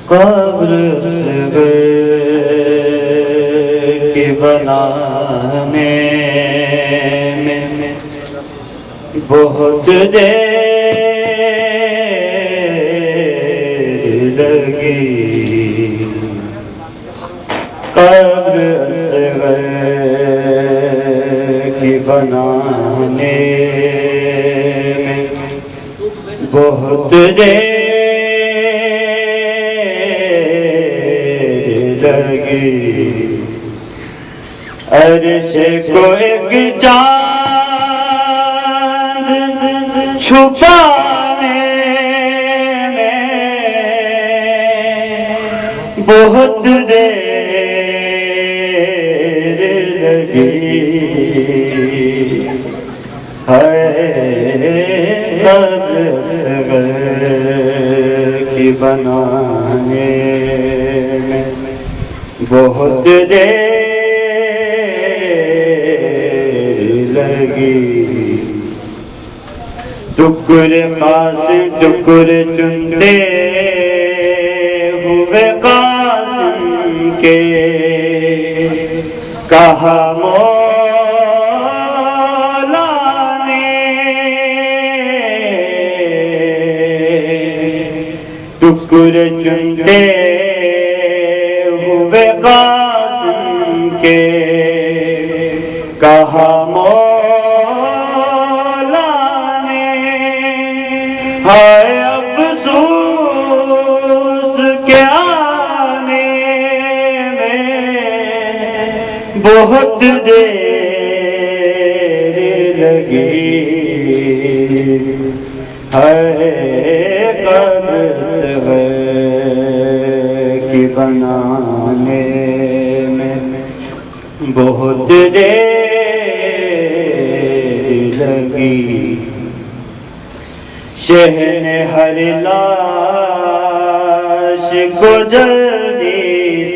قبر اصغر کی بنانے میں بہت دیر لگی، قبر اصغر کی بنانے میں بہت دیر لگی، عرش کو ایک چاند چھپانے میں بہت دیر لگی، ہے قبر اصغر کی بنانے میں بہت دیر لگی، ٹکر قاسم ٹکر چنتے ہوئے قاسم کے، کہا مولا نے ٹکر چنتے ہوئے قاسم کے، کہا مولا نے ہائے افسوس کے آنے میں بہت دیر لگی، ہے قبر اصغر کی بنانے میں بہت دیر لگی، شہ نے ہر لاش کو جلدی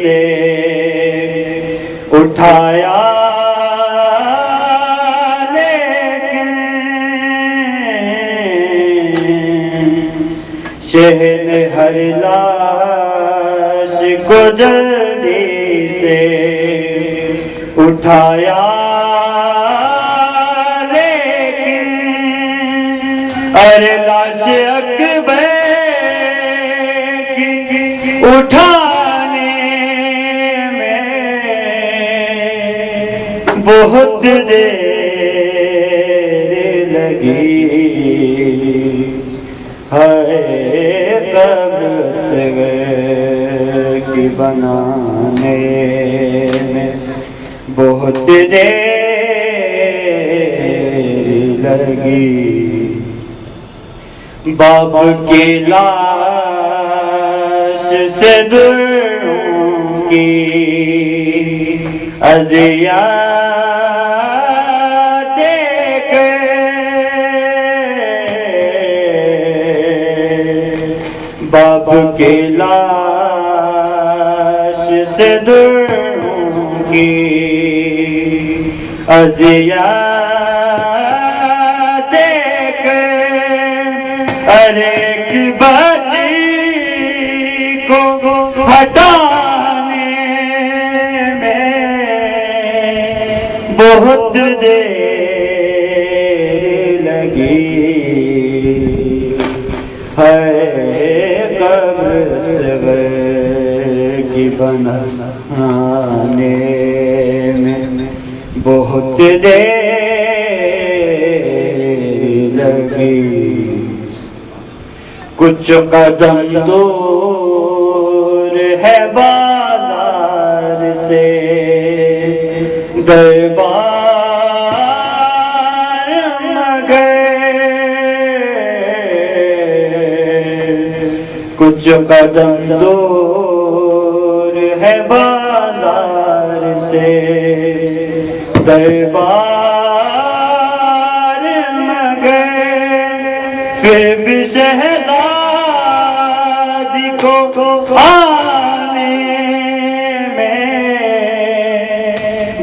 سے اٹھایا، لیکن شہ نے ہر لاش کو جلدی سے اٹھایا، لیکن ارے لاش اکبر کی اٹھانے میں بہت دیر لگی، ہے قبر اصغر کی بنانے میں بہت دیر لگی، باپ کی لاش سے دوروں کی اذیت دیکھ باپ کی لاش سے دوروں کی اذیت دیکھ ہر ایک بچی کو ہٹانے میں بہت دیر لگی، ہے قبر اصغر کی بنانے میں بہت دیر لگی، کچھ قدم دور ہے بازار سے دربار مگر، کچھ قدم دور ہے بازار سے دربار مگر، پھر بھی شہزادی کو آنے میں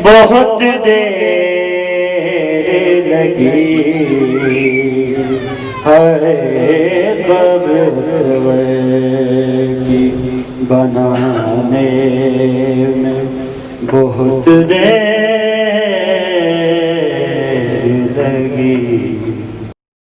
بہت دیر لگی، ہے قبر اصغر کی بنانے میں بہت دیر لگی